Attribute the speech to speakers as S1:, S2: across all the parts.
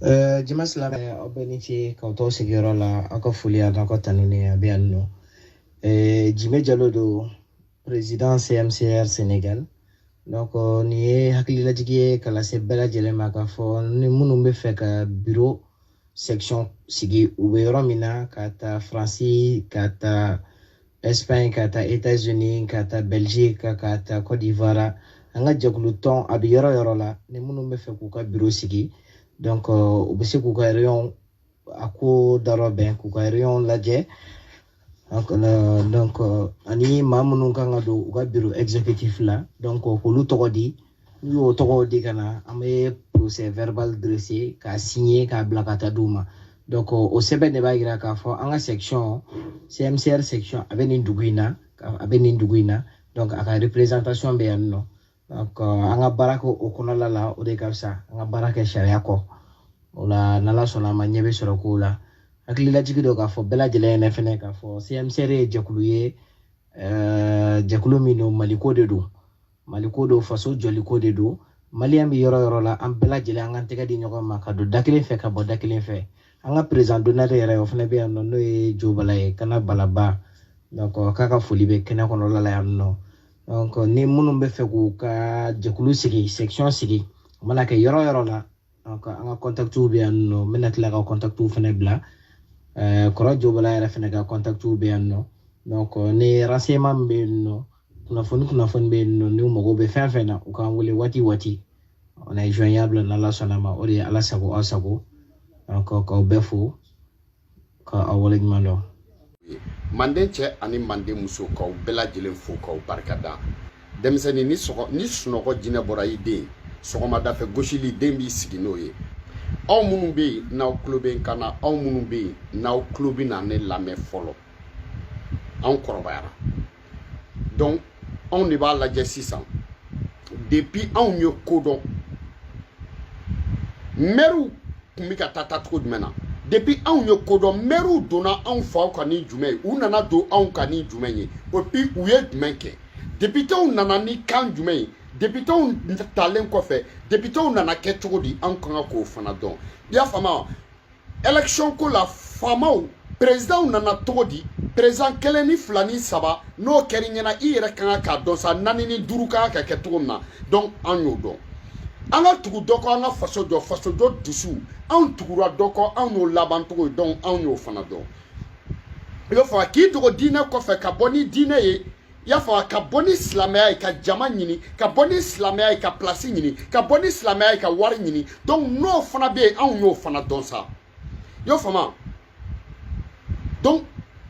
S1: Dimas lamɛn aw bɛɛ ni ce k'aw to sigiyɔrɔ la aw ka foli a n'aw ka tanu ni a bɛ yan nɔ. Jime Jalo don président CMCR Sénégal. Donc nin ye hakililajigi ye ka lase bɛɛ lajɛlen ma k'a fɔ ni minnu bɛ fɛ ka bureau section sigi u bɛ yɔrɔ min na ka taa Faransi ka taa Espagne ka taa États-Unis ka taa Belgique ka taa Côte d'Ivoire an ka jɛkulu tɔn a bɛ yɔrɔ yɔrɔ la ni minnu bɛ fɛ k'u ka bureau sigi. Donc u bɛ se k'u ka réunion a ko darɔ bɛn k'u ka réunion lajɛ. Donc ani maa minnu kan ka don u ka bureau exécutif la donc k'olu tɔgɔ di n'u y'o tɔgɔ di ka na an bɛ procès verbal dressé k'a signer k'a bila ka taa d'u ma. Donc o sɛbɛn de b'a jira k'a fɔ an ka section CMCR section a bɛ nin dugu in na donc a ka représentation bɛ yan nɔ. Donc an ka baara kɛ o kɔnɔna la o de ka fisa an ka baara kɛ sariya kɔ. O la n'Ala sɔnna a ma ɲɛ bɛ sɔrɔ k'o la. Hakililajigi dɔ k'a fɔ bɛɛ lajɛlen ɲɛna fɛnɛ k'a fɔ CMCR ye jɛkulu ye jɛkulu min don Maliko de don. Maliko don faso jɔliko de don. Maliyɛn bɛ yɔrɔ yɔrɔ la an bɛɛ lajɛlen an k'an tɛgɛ di ɲɔgɔn ma ka don da kelen fɛ ka bɔ da kelen fɛ. An ka président d'honneur yɛrɛ o fɛnɛ bɛ yan nɔ n'o ye Jo Bala ye Kana Balaba. Donc k'a ka foli bɛ kɛnɛ kɔnɔla la yan nɔ. Donc ni minnu bɛ fɛ k'u ka jɛkulu sigi section sigi o mana kɛ yɔrɔ yɔrɔ la donc an ka contactiw bɛ yan nɔ n bɛna tila ka contactiw fɛnɛ bila. Kɔrɔ Jo Bala yɛrɛ fɛnɛ ka contactiw bɛ yan nɔ. Donc ni renseignement min bɛ yen nɔ kunnafoni bɛ yen nɔ n'u mago bɛ fɛn fɛn na u k'an wele waati waati. On est joignable n'Ala sɔnna ma o de ye Ala sago aw sago. Donc k'aw bɛɛ fo k'aw waleɲuman dɔn.
S2: Manden cɛ ani manden muso k'aw bɛɛ lajɛlen fo k'aw barikada. Denmisɛnnin ni sunɔgɔ jinɛ bɔra i den sɔgɔmada fɛ gosili den b'i sigi n'o ye. Aw minnu bɛ yen n'aw tulo bɛ n kan na aw minnu bɛ yen n'aw tulo bɛ na ne lamɛn fɔlɔ anw kɔrɔbayara. Donc anw de b'a lajɛ sisan depuis anw ye ko dɔn maires kun bɛ ka taa cogo jumɛn na depuis anw ye ko dɔn maires donna anw faw kan ni jumɛn ye u nana don anw kan ni jumɛn ye et puis u ye jumɛn kɛ députés nana ni kan jumɛn ye députés talen kɔfɛ députés nana kɛ cogo di anw kan ka k'o fana dɔn i y'a faamu élection ko la faamaw président nana cogo di président kelen ni fila ni saba n'o kɛra ɲɛna i yɛrɛ kan ka k'a dɔn sa naani ni duuru kan ka kɛ cogo min na donc an y'o dɔn an ka tugu dɔ kɔ an ka faso jɔ dusu anw tugura dɔ kɔ anw y'o laban cogo ye donc anw y'o fana dɔn i b'a fɔ k'i dogo diinɛ kɔfɛ ka bɔ ni diinɛ ye i y'a fɔ ka bɔ ni silamɛya ye ka jama ɲini ka bɔ ni silamɛya ye ka place ɲini ka bɔ ni silamɛya ye ka wari ɲini donc n'o fana bɛ yen anw y'o fana dɔn sa i y'o faamu donc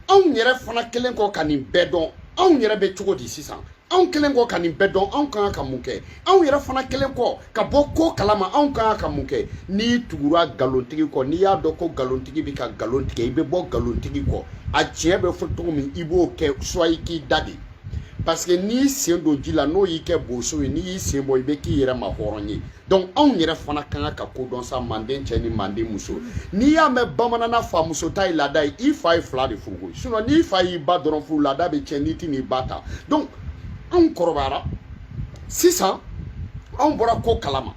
S2: anw yɛrɛ fana kelen kɔ ka nin bɛɛ dɔn anw yɛrɛ bɛ cogo di sisan anw kelen kɔ ka nin bɛɛ dɔn anw kan ka mun kɛ anw yɛrɛ fana kelen kɔ ka bɔ ko kalama anw kan ka mun kɛ n'i tugura nkalonitigi kɔ n'i y'a dɔn ko nkalonitigi bɛ ka nkalon tigɛ i bɛ bɔ nkalonitigi kɔ a tiɲɛ bɛ fɔ cogo min i b'o kɛ soit i k'i da de parce que n'i sen don ji la n'o y'i kɛ boso ye n'i y'i sen bɔ i bɛ k'i yɛrɛ ma hɔrɔn ye donc anw yɛrɛ fana kan ka ko dɔn sa manden cɛ ni manden muso n'i y'a mɛn bamanana fa muso ta ye laada ye i fa ye fila de furu koyi sinon n'i fa y'i ba dɔrɔn furu laada bɛ tiɲɛ n'i tɛ n'i ba ta donc anw kɔrɔbayara sisan anw bɔra ko kalama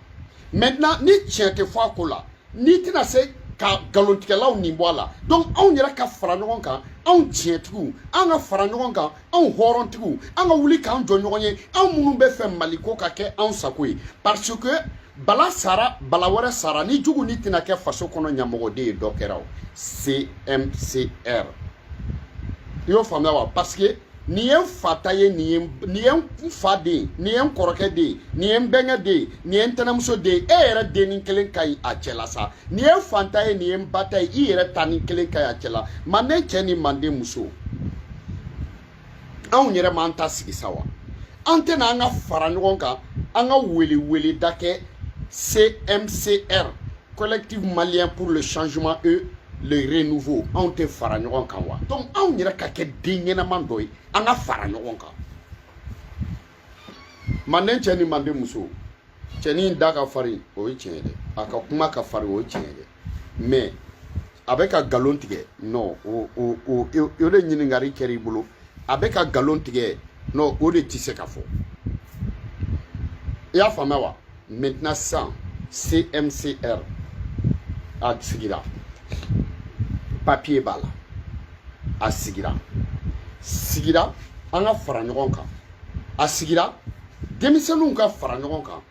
S2: maintenant ni tiɲɛ tɛ fɔ a ko la n'i tɛna se ka nkalontigɛlaw nin bɔ a la donc anw yɛrɛ ka fara ɲɔgɔn kan anw tiɲɛtigiw an ka fara ɲɔgɔn kan anw hɔrɔntigiw an ka wuli k'an jɔ ɲɔgɔn ye anw minnu bɛ fɛ Maliko ka kɛ anw sago ye parce que bala sara bala wɛrɛ sara ni jugu ni tɛna kɛ faso kɔnɔ ɲɛmɔgɔden ye dɔ kɛra o CMCR i y'o faamuya wa parce que nin ye n fa ta ye nin ye n fa den nin ye n kɔrɔkɛ den nin ye n bɛnkɛ den nin ye n tɛnɛmuso den e yɛrɛ denni kelen ka ɲi a cɛ la sa nin ye n fa ta ye nin ye n ba ta ye i yɛrɛ ta ni kelen ka ɲi a cɛ la manden cɛ ni manden muso anw yɛrɛ m'an ta sigi sa wa an tɛna an ka fara ɲɔgɔn kan an ka weleweleda kɛ CMCR collectif malien pour le changement et le renouveau anw tɛ fara ɲɔgɔn kan wa donc anw yɛrɛ ka kɛ den ɲɛnaman dɔ ye an ka fara ɲɔgɔn kan manden cɛ ni manden muso cɛnin da ka farin o ye tiɲɛ dɛ a ka kuma ka farin o ye tiɲɛ dɛ mais a bɛ ka nkalon tigɛ non o de ɲininkali kɛra i bolo a bɛ ka nkalon tigɛ non o de tɛ se ka fɔ i y'a faamuya wa maintenant sisan CMCR a sigira papier bala a sigira an ka fara ɲɔgɔn kan a sigira denmisɛnninw ka fara ɲɔgɔn kan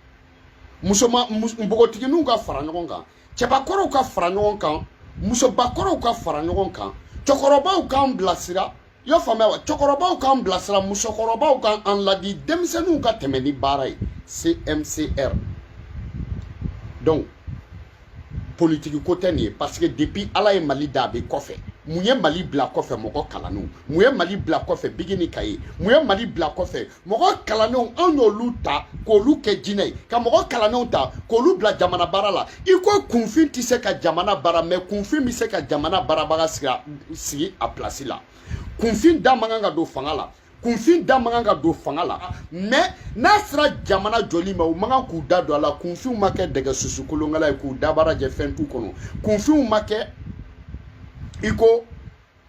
S2: npogotigininw ka fara ɲɔgɔn kan cɛbakɔrɔw ka fara ɲɔgɔn kan musobakɔrɔw ka fara ɲɔgɔn kan cɛkɔrɔbaw k'an bilasira i y'a faamuya wa cɛkɔrɔbaw k'an bilasira musokɔrɔbaw k'an ladi denmisɛnninw ka tɛmɛ ni baara ye CMCR donc politique ko tɛ nin ye parce que depuis ala ye Mali da a bɛ kɔfɛ mun ye Mali bila kɔfɛ mɔgɔ kalannenw mun ye Mali bila kɔfɛ Bigi ni Kaye mun ye Mali bila kɔfɛ mɔgɔ kalannenw anw y'olu ta k'olu kɛ jinɛ ye ka mɔgɔ kalannenw ta k'olu bila jamana baara la i ko kunfin tɛ se ka jamana baara mais kunfin bɛ se ka jamana baarabaga sigi a place la kunfin da man kan ka don fanga la kunfin da man kan ka don fanga la mais n'a sera jamana jɔli ma u man kan k'u da don a la kunfinw ma kɛ dɛgɛ susu kolonkala ye k'u dabara jɛ fɛn t'u kɔnɔ kunfinw ma kɛ i ko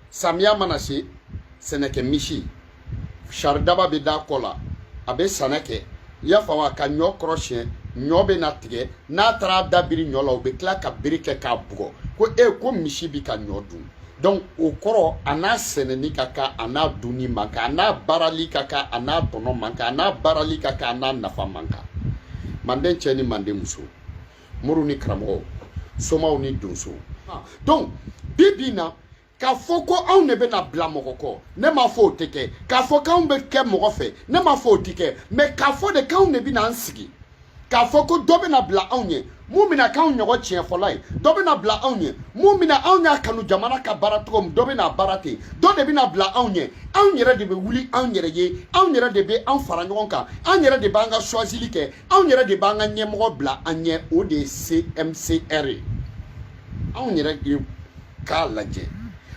S2: samiya mana se sɛnɛkɛ misi saridaba bɛ da kɔ la a bɛ sɛnɛ kɛ i y'a faamu ka ɲɔ kɔrɔsiyɛn ɲɔ bɛ na tigɛ n'a taara da biri ɲɔ la u bɛ tila ka bere kɛ k'a bugɔ ko ko misi bɛ ka ɲɔ dun donc o kɔrɔ a n'a sɛnɛni ka kan a n'a dunni man kan a n'a baarali ka kan a n'a tɔnɔ man kan a n'a baarali ka kan a n'a nafa man kan manden cɛ ni manden muso muru ni karamɔgɔw somaw ni donsow donc bibi na k'a fɔ ko anw de bɛna bila mɔgɔ kɔ ne m'a fɔ o tɛ kɛ k'a fɔ k'anw bɛ kɛ mɔgɔ fɛ ne m'a fɔ o tɛ kɛ mais k'a fɔ de k'anw de bɛna an sigi k'a fɔ ko dɔ bɛna bila anw ye mun bɛna k'anw ɲɔgɔn tiɲɛ fɔla ye dɔ bɛna bila anw ye mun bɛna anw y'a kanu jamana ka baara cogo min dɔ bɛna baara ten dɔ de bɛna bila anw ye anw yɛrɛ de bɛ wuli anw yɛrɛ ye anw yɛrɛ de bɛ anw fara ɲɔgɔn kan anw yɛrɛ de b'an ka choisili kɛ anw yɛrɛ de b'an ka ɲɛmɔgɔ bila an ɲɛ o de ye CMCR ye anw yɛrɛ k'a lajɛ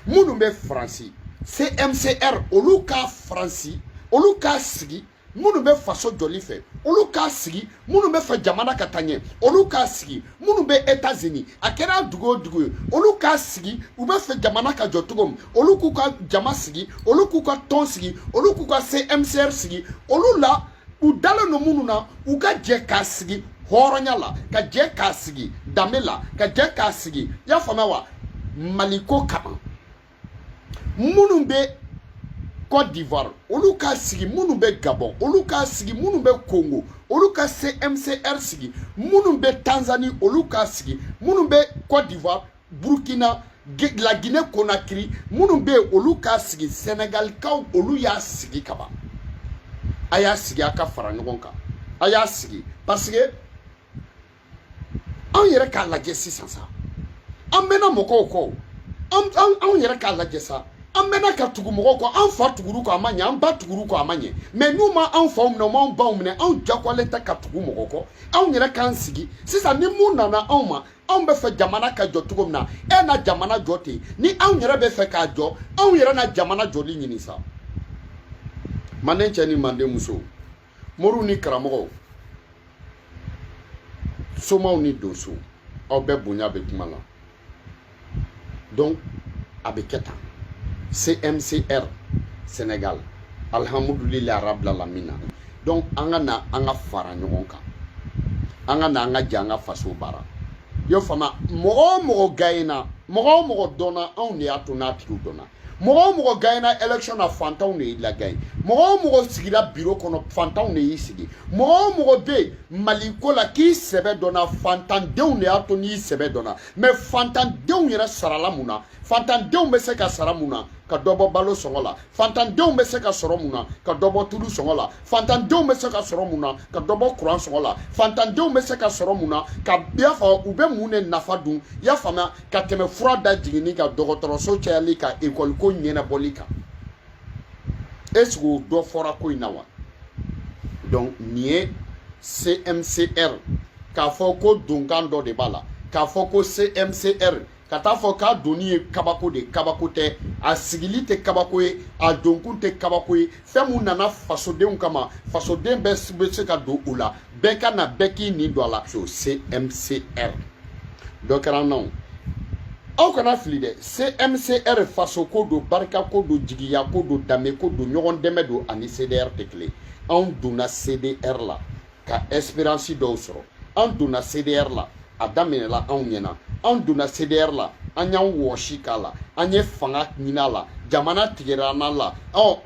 S2: minnu bɛ Faransi CMCR olu k'a Faransi olu k'a sigi minnu bɛ faso jɔli fɛ olu k'a sigi minnu bɛ fɛ jamana ka taa ɲɛ olu k'a sigi minnu bɛ États-Unis a kɛra dugu o dugu ye olu k'a sigi u bɛ fɛ jamana ka jɔ cogo min olu k'u ka jama sigi olu k'u ka tɔn sigi olu k'u ka CMCR sigi olu la u dalen don minnu na u ka jɛ k'a sigi hɔrɔnya la ka jɛ k'a sigi danbe la ka jɛ k'a sigi i y'a faamuya wa Maliko kama minnu bɛ Côte d'Ivoire olu k'a sigi minnu bɛ Gabon olu k'a sigi minnu bɛ Congo olu ka CMCR sigi minnu bɛ Tanzanie olu k'a sigi minnu bɛ Côte d'Ivoire Burkina la Guinée Conakry minnu bɛ yen olu k'a sigi Sénégalikaw olu y'a sigi kaban a y'a sigi a ka fara ɲɔgɔn kan a y'a sigi parce que anw yɛrɛ k'a lajɛ sisan sa an bɛna mɔgɔw kɔ anw yɛrɛ k'a lajɛ sa an bɛna ka tugu mɔgɔw kɔ an fa tuguru kɔ a ma ɲɛ an ba tuguru kɔ a ma ɲɛ mais n'u ma anw faw minɛ u m'anw baw minɛ anw jagoyalen tɛ ka tugu mɔgɔ kɔ anw yɛrɛ k'an sigi sisan ni mun nana anw ma anw bɛ fɛ jamana ka jɔ cogo min na e na jamana jɔ ten ni anw yɛrɛ bɛ fɛ k'a jɔ anw yɛrɛ na jamana jɔli ɲini sa manden cɛ ni manden muso moriw ni karamɔgɔw somaw ni donsow aw bɛɛ bonya bɛ kuma la donc a bɛ kɛ tan CMCR Sénégal alhamdulillah rabbil alamin donc an ka na an ka fara ɲɔgɔn kan an ka na an ka jɛ an ka faso baara y'o faamuya mɔgɔ o mɔgɔ gagné mɔgɔ o mɔgɔ dɔnna anw de y'a to n'a tigiw dɔnna mɔgɔ o mɔgɔ gagné élection na fantanw de y'i lagagné mɔgɔ o mɔgɔ sigira bureau kɔnɔ fantanw de y'i sigi mɔgɔ o mɔgɔ bɛ Maliko la k'i sɛbɛ dɔnna fantandenw de y'a to n'i sɛbɛ dɔnna mais fantandenw yɛrɛ sarala mun na fantandenw bɛ se ka sara mun na ka dɔ bɔ balo sɔngɔ la fantandenw bɛ se ka sɔrɔ mun na ka dɔ bɔ tulu sɔngɔ la fantandenw bɛ se ka sɔrɔ mun na ka dɔ bɔ kuran sɔngɔ la fantandenw bɛ se ka sɔrɔ mun na ka i y'a fɔ u bɛ mun de nafa dun i y'a faamuya ka tɛmɛ fura da jiginni kan dɔgɔtɔrɔso cayali kan ekɔli ko ɲɛnabɔli kan est-ce que o dɔ fɔra ko in na wa donc nin ye CMCR k'a fɔ ko donkan dɔ de b'a la k'a fɔ ko CMCR ka taa fɔ k'a donni ye kabako de kabako tɛ a sigili tɛ kabako ye a donkun tɛ kabako ye fɛn mun nana fasodenw kama fasoden bɛ se ka don o la bɛɛ ka na bɛɛ k'i nin don a la so CMCR dɔ kɛra anw aw kana fili dɛ CMCR faso ko don barika ko don jigiya ko don danbe ko don ɲɔgɔn dɛmɛ don ani CDR tɛ kelen anw donna CDR la ka espérance dɔw sɔrɔ anw donna CDR la a daminɛla anw ɲɛna an donna CDR la an y'an wɔsi k'a la an ye fanga ɲini a la jamana tigɛra an la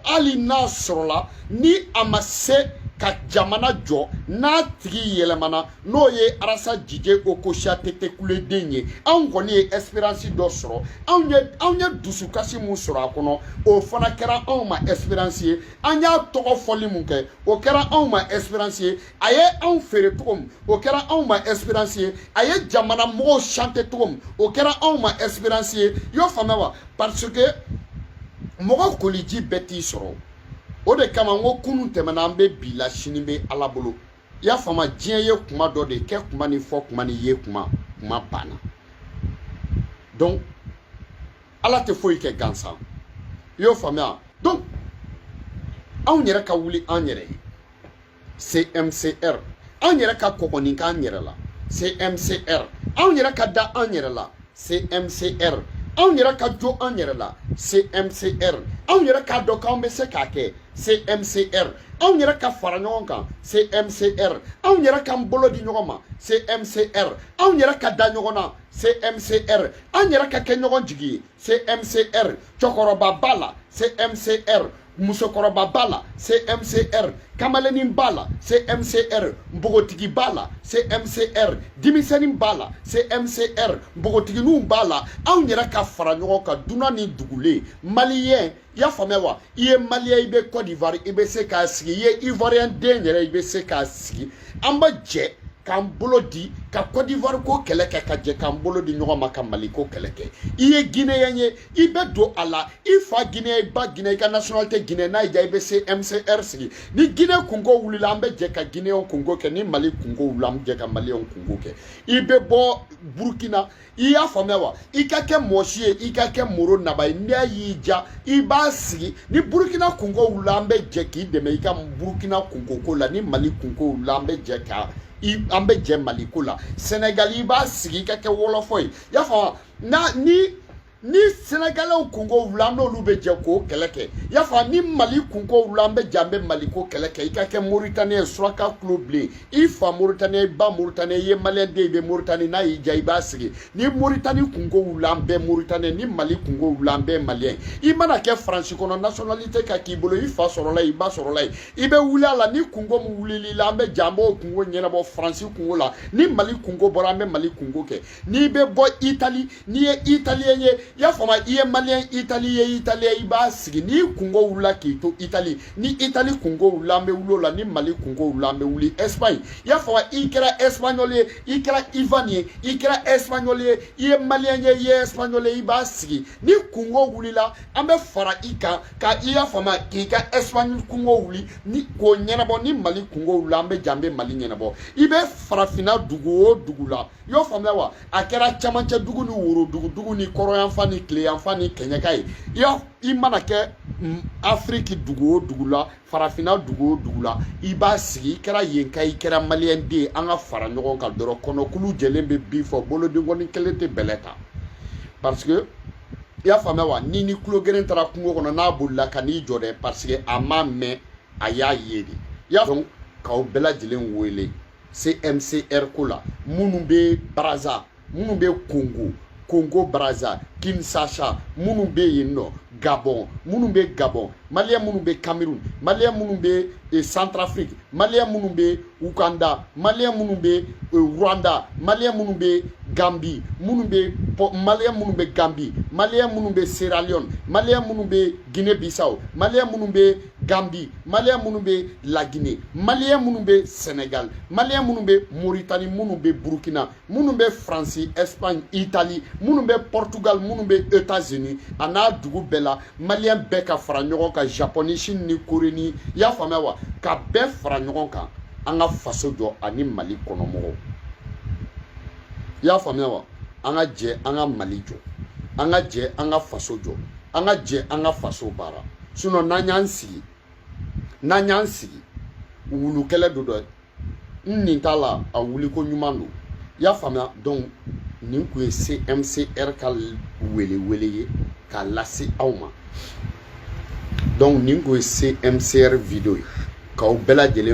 S2: hali n'a sɔrɔla ni a ma se ka jamana jɔ n'a tigi yɛlɛmana n'o ye Arasa Jije Okocha Tete Kuleden ye anw kɔni ye espérance dɔ sɔrɔ anw ye dusukasi mun sɔrɔ a kɔnɔ o fana kɛra anw ma espérance ye an y'a tɔgɔ fɔli mun kɛ o kɛra anw ma espérance ye a ye anw feere cogo min o kɛra anw ma espérance ye a ye jamana mɔgɔw chanter cogo min o kɛra anw ma espérance ye i y'o faamuya wa parce que mɔgɔ koliji bɛɛ t'i sɔrɔ o de kama n ko kunun tɛmɛna an bɛ bi la sini bɛ Ala bolo i y'a faamu diɲɛ ye kuma dɔ de kɛ kuma ni fɔ kuma ni ye kuma banna donc Ala tɛ foyi kɛ gansan i y'o faamuya donc anw yɛrɛ ka wuli an yɛrɛ ye CMCR anw yɛrɛ ka kɔkɔni k'an yɛrɛ la CMCR anw yɛrɛ ka da an yɛrɛ la CMCR anw yɛrɛ ka jo an yɛrɛ la CMCR anw yɛrɛ ka dɔn k'anw bɛ se k'a kɛ CMCR anw yɛrɛ ka fara ɲɔgɔn kan CMCR anw yɛrɛ k'an bolo di ɲɔgɔn ma CMCR anw yɛrɛ ka da ɲɔgɔn na CMCR anw yɛrɛ ka kɛ ɲɔgɔn jigi ye CMCR cɛkɔrɔba b'a la CMCR musokɔrɔba b'a la CMCR kamalenin b'a la CMCR npogotigi b'a la CMCR denmisɛnnin b'a la CMCR npogotigininw b'a la anw yɛrɛ ka fara ɲɔgɔn kan dunan ni dugulen maliyɛn i y'a faamuya wa i ye maliyɛn i bɛ Côte d'Ivoire i bɛ se k'a sigi i ye Ivoirien den yɛrɛ i bɛ se k'a sigi an bɛ jɛ k'an bolo di ka Côte d'Ivoire ko kɛlɛ kɛ ka jɛ k'an bolo di ɲɔgɔn ma ka Mali ko kɛlɛ kɛ i ye Guinéen ye i bɛ don a la i fa Guinéen i ba Guinéen i ka nationalité Guinéen n'a y'i diya i bɛ se MCR sigi ni Guinée kungo wulila an bɛ jɛ ka Guinéen kungo kɛ ni Mali kungo wulila an bɛ jɛ ka Malien kungo kɛ i bɛ bɔ Burkina i y'a faamuya wa i ka kɛ mɔsi ye i ka kɛ Moro Naba ye n'a y'i diya i b'a sigi ni Burkina kungo wulila an bɛ jɛ k'i dɛmɛ i ka Burkina kungo ko la ni Mali kungo wulila an bɛ jɛ ka an bɛ jɛ Mali ko la Sénégal i b'a sigi ka kɛ wɔlɔfɔ ye y'a faamu ni Sénégalais kungo wula an n'olu bɛ jɛ k'o kɛlɛ kɛ y'a faamu ni Mali kungo wula an bɛ jɛ an bɛ Mali ko kɛlɛ kɛ i ka kɛ Mauritanien suraka kulo bilen i fa Mauritanien i ba Mauritanien i ye Malien den i bɛ Mauritanie n'a y'i diya i b'a sigi ni Mauritanie kungo wula an bɛ Mauritanien ni Mali kungo wula an bɛ Malien i mana kɛ France kɔnɔ nationalité ka k'i bolo i fa sɔrɔla i ba sɔrɔla ye i bɛ wuli a la ni kungo min wulili la an bɛ jɛ an b'o kungo ɲɛnabɔ France kungo la ni Mali kungo bɔra an bɛ Mali kungo kɛ n'i bɛ bɔ Italie n'i ye Italien ye i y'a faamu i ye Malien Italie ye Italien i b'a sigi ni kungo wula k'i to Italie ni Italie kungo wula an bɛ wuli o la ni Mali kungo wula an bɛ wuli Espagne i y'a faamu i kɛra Espagnol ye i kɛra Ivan ye i kɛra Espagnol ye i ye Malien ye i ye Espagnol ye i b'a sigi ni kungo wulila an bɛ fara i kan ka i y'a faamu k'i ka Espagne kungo wuli ni k'o ɲɛnabɔ ni Mali kungo wula an bɛ jɛ an bɛ Mali ɲɛnabɔ i bɛ farafinna dugu o dugu la i y'o faamuya wa a kɛra camancɛ dugu ni worodugu ni kɔrɔyanfan ni tileyanfan ni kɛɲɛka ye i mana kɛ Afrique dugu o dugu la farafinna dugu o dugu la i b'a sigi i kɛra yen ka i kɛra Malien den an ka fara ɲɔgɔn kan dɔrɔn kɔnɔkulu jɛlen bɛ bi fɔ bolodenkɔni kelen tɛ bɛlɛ ta parce que i y'a faamuya wa ni kulo geren taara kungo kɔnɔ n'a bolila ka n'i jɔ dɛ parce que a ma mɛn a y'a ye de i y'a dɔn k'aw bɛɛ lajɛlen wele CMCR ko la minnu bɛ Brazza minnu bɛ Congo Brazza Kinshasa minnu bɛ yen nɔ Gabon minnu bɛ Gabon Malien minnu bɛ Cameroun Malien minnu bɛ Centrafrique Malien minnu bɛ Uganda Malien minnu bɛ Rwanda Malien minnu bɛ Gambie Malien minnu bɛ Gambie Malien minnu bɛ Sierra Leone Malien minnu bɛ Guinée Bissau Malien minnu bɛ Gambie Malien minnu bɛ La Guinée Malien minnu bɛ Sénégal Malien minnu bɛ Mauritanie minnu bɛ Burkina minnu bɛ France Espagne Italie minnu bɛ Portugal minnu bɛ États-Unis a n'a dugu bɛɛ la Malien bɛɛ ka fara ɲɔgɔn kan Japon ni Chine ni Corée ni i y'a faamuya wa ka bɛɛ fara ɲɔgɔn kan an ka faso jɔ ani Mali kɔnɔmɔgɔw i y'a faamuya wa an ka jɛ an ka Mali jɔ an ka jɛ an ka faso jɔ an ka jɛ an ka faso baara sinon n'an y'an sigi wulukɛlɛ do dɛ n nin t'a la a wuliko ɲuman don i y'a faamuya donc nin kun ye CMCR ka wele ye k'a lase aw ma donc nin kun ye CMCR video ye k'aw bɛɛ lajɛlen